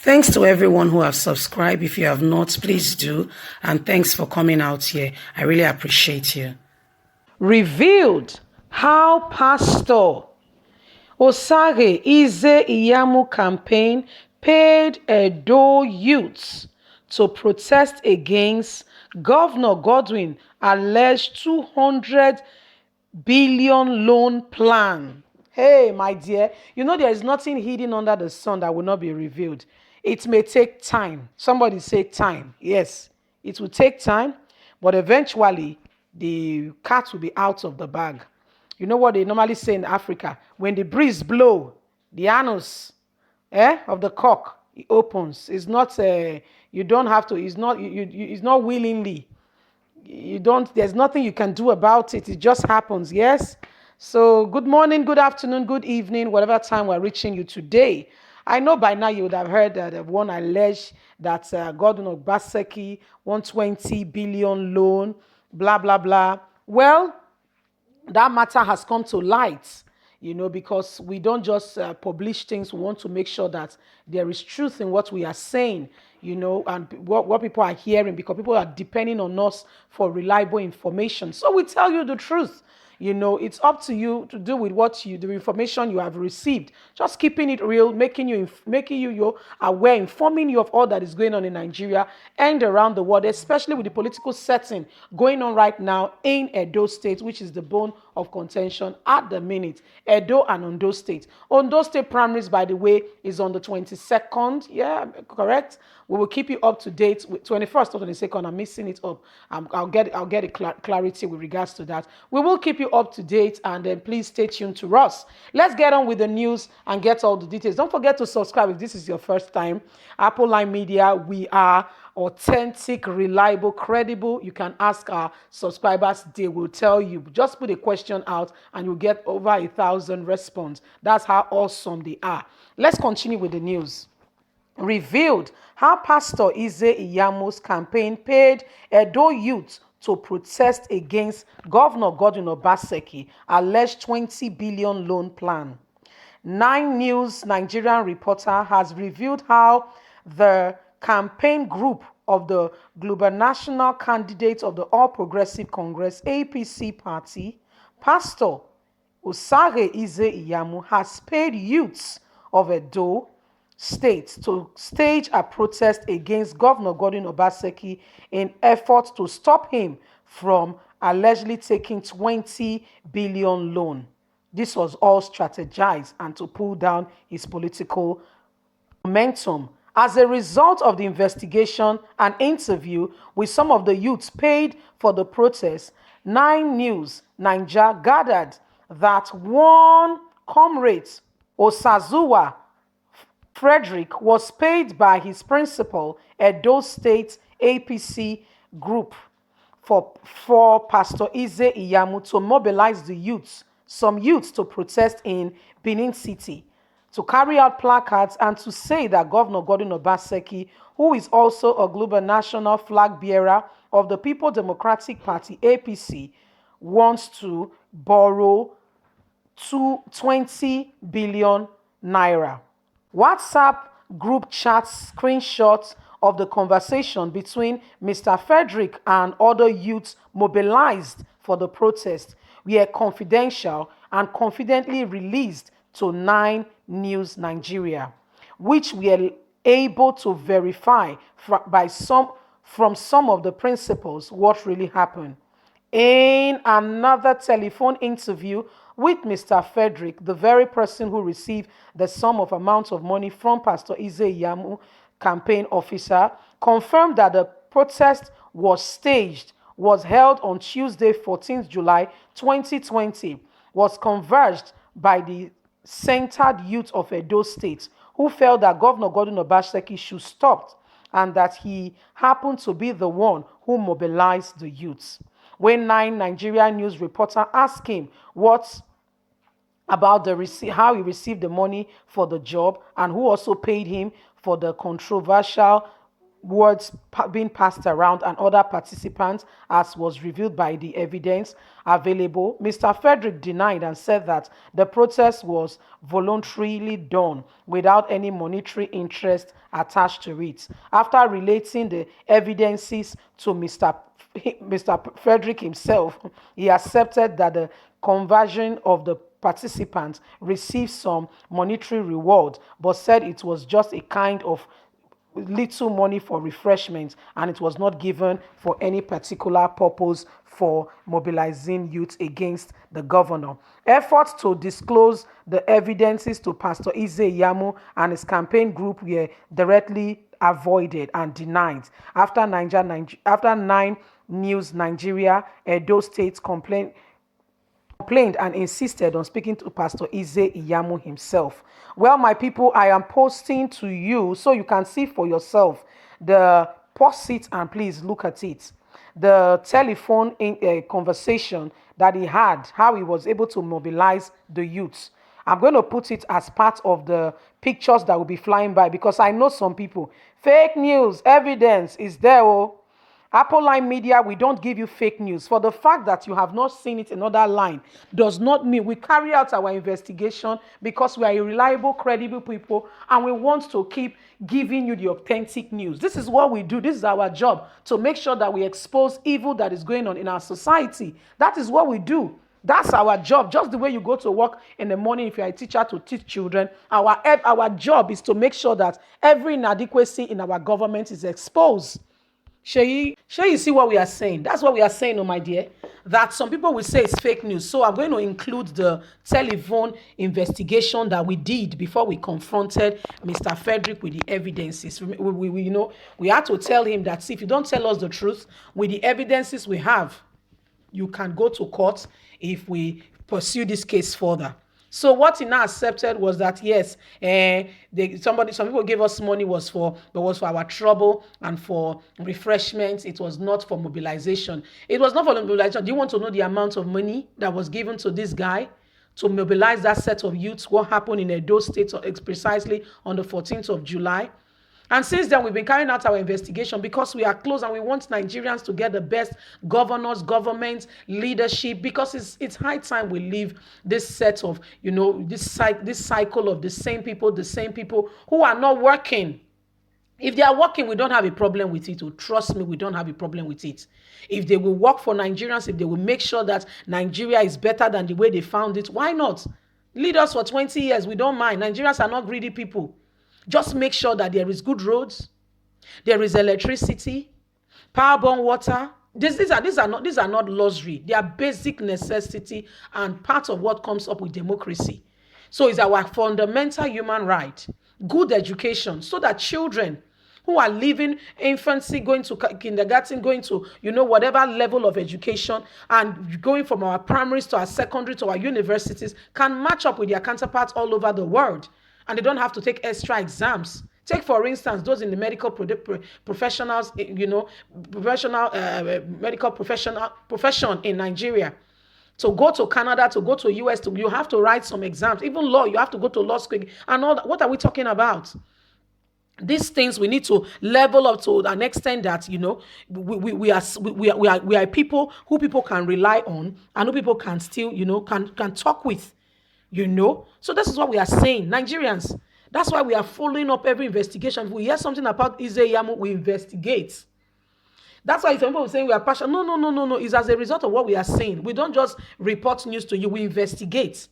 Thanks to everyone who have subscribed. If you have not, please do. And thanks for coming out here. I really appreciate you. Revealed how Pastor Obaseki'S Iyamu campaign paid Edo youths to protest against Governor Godwin alleged 200 billion loan plan. Hey, my dear, you know there is nothing hidden under the sun that will not be revealed. It may take time. Somebody say time. Yes, it will take time, but eventually the cat will be out of the bag. You know what they normally say in Africa? When the breeze blow, the anus of the cock it opens. It's not you don't have to. It's not it's not willingly. You don't. There's nothing you can do about it. It just happens. Yes. So good morning, good afternoon, good evening, whatever time we're reaching you today. I know by now you would have heard that one alleged that Gordon Obaseki 120 billion loan, blah blah blah. Well, that matter has come to light, because we don't just publish things. We want to make sure that there is truth in what we are saying, and what people are hearing, because people are depending on us for reliable information. So we tell you the truth. It's up to you to do with the information you have received. Just keeping it real, making you aware, informing you of all that is going on in Nigeria and around the world, especially with the political setting going on right now in Edo State, which is the bone of contention at the minute. Edo and Ondo State. Ondo State primaries, by the way, is on the 22nd. Yeah, correct. We will keep you up to date with 21st or 22nd. I'm missing it up. I'll get a clarity with regards to that. We will keep you up to date, and then please stay tuned to us. Let's get on with the news and get all the details. Don't forget to subscribe if this is your first time. Apple Line Media, we are authentic, reliable, credible. You can ask our subscribers. They will tell you. Just put a question out and you'll get over 1,000 responses. That's how awesome they are. Let's continue with the news. Revealed how Pastor Iyamu's campaign paid Edo youth to protest against Governor Godwin Obaseki alleged 20 billion loan plan. 9 News Nigerian reporter has revealed how the campaign group of the global national candidate of the All Progressive Congress APC party, Pastor Obaseki'S Iyamu, has paid youths of Edo State to stage a protest against Governor Godwin Obaseki in efforts to stop him from allegedly taking 20 billion loan. This was all strategized and to pull down his political momentum. As a result of the investigation and interview with some of the youths paid for the protest, 9 News Nigeria gathered that one comrade, Osazuwa Frederick, was paid by his principal, Edo State APC group, for Pastor Iyamu to mobilize some youths to protest in Benin City, to carry out placards and to say that Governor Godwin Obaseki, who is also a global national flag bearer of the People Democratic Party APC, wants to borrow 20 billion naira. WhatsApp group chat screenshots of the conversation between Mr. Frederick and other youths mobilized for the protest were confidential and confidently released to 9 News Nigeria, which we are able to verify from some of the principals what really happened. In another telephone interview with Mr. Frederick, the very person who received the sum of amount of money from Pastor Iyamu, campaign officer, confirmed that the protest was held on Tuesday, 14th July 2020, was converged by the centered youth of Edo State, who felt that Governor Godwin Obaseki should stop and that he happened to be the one who mobilized the youths. When 9 Nigerian News reporter asked him about how he received the money for the job and who also paid him for the controversial words being passed around and other participants, as was revealed by the evidence available. Mr. Frederick denied and said that the protest was voluntarily done without any monetary interest attached to it. After relating the evidences to Mr. Frederick himself, he accepted that the conversion of the participants received some monetary reward, but said it was just a kind of little money for refreshments and it was not given for any particular purpose for mobilizing youth against the governor. Efforts to disclose the evidences to Pastor Iyamu and his campaign group were directly avoided and denied. After 9 News Nigeria, Edo State complained and insisted on speaking to Pastor Iyamu himself. Well, my people, I am posting to you so you can see for yourself. Pause it and please look at it. The telephone conversation that he had, how he was able to mobilize the youths. I'm going to put it as part of the pictures that will be flying by because I know some people. Fake news, evidence is there. Oh. Apple Line Media, we don't give you fake news. For the fact that you have not seen it in other line does not mean we carry out our investigation because we are a reliable, credible people and we want to keep giving you the authentic news. This is what we do. This is our job, to make sure that we expose evil that is going on in our society. That is what we do. That's our job. Just the way you go to work in the morning if you're a teacher to teach children, our job is to make sure that every inadequacy in our government is exposed. Shall you see what we are saying? That's what we are saying, oh my dear. That some people will say it's fake news. So I'm going to include the telephone investigation that we did before we confronted Mr. Frederick with the evidences. We had to tell him that, see, if you don't tell us the truth with the evidences we have, you can go to court if we pursue this case further. So what he now accepted was that yes, some people gave us money was for our trouble and for refreshments. It was not for mobilization. It was not for mobilization. Do you want to know the amount of money that was given to this guy to mobilize that set of youths? What happened in Edo State precisely on the 14th of July? And since then, we've been carrying out our investigation because we are close and we want Nigerians to get the best governors, government, leadership, because it's high time we leave this set of, this cycle of the same people who are not working. If they are working, we don't have a problem with it. Oh, trust me, we don't have a problem with it. If they will work for Nigerians, if they will make sure that Nigeria is better than the way they found it, why not? Lead us for 20 years, we don't mind. Nigerians are not greedy people. Just make sure that there is good roads, there is electricity, power-borne water. These are not luxury. They are basic necessity and part of what comes up with democracy. So it's our fundamental human right. Good education so that children who are leaving infancy, going to kindergarten, going to, whatever level of education and going from our primaries to our secondary to our universities can match up with their counterparts all over the world. And they don't have to take extra exams. Take, for instance, those in the medical professionals, medical profession in Nigeria. To go to Canada, to go to US, you have to write some exams. Even law, you have to go to law school and all that. What are we talking about? These things we need to level up to an extent that we are people who people can rely on and who people can still can talk with. So this is what we are saying, Nigerians. That's why we are following up every investigation. If we hear something about Iyamu, we investigate. That's why some people saying we are passionate. No. It's as a result of what we are saying. We don't just report news to you. We investigate.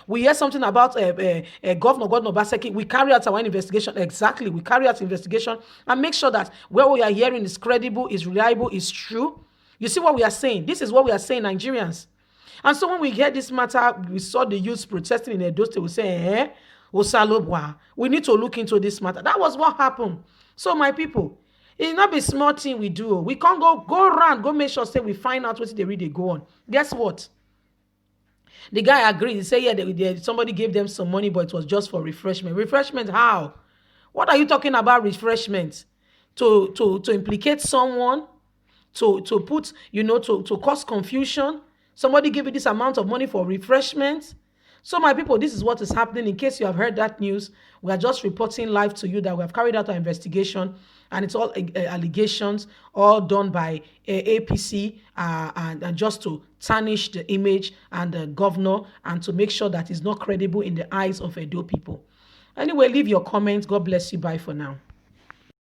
We hear something about Governor Obaseki'S. We carry out our investigation. Exactly. We carry out investigation and make sure that what we are hearing is credible, is reliable, is true. You see what we are saying? This is what we are saying, Nigerians. And so when we get this matter, we saw the youths protesting in Edo State, we say, Osalobwa, we need to look into this matter. That was what happened. So my people, it's not a small thing we do. We can't go around, go make sure say we find out what they really go on. Guess what? The guy agreed. He said, yeah, somebody gave them some money, but it was just for refreshment. Refreshment, how? What are you talking about refreshment? To implicate someone? To put, to cause confusion? Somebody give you this amount of money for refreshment? So, my people, this is what is happening. In case you have heard that news, we are just reporting live to you that we have carried out our investigation, and it's all allegations, all done by APC, and just to tarnish the image and the governor, and to make sure that it's not credible in the eyes of Edo people. Anyway, leave your comments. God bless you. Bye for now.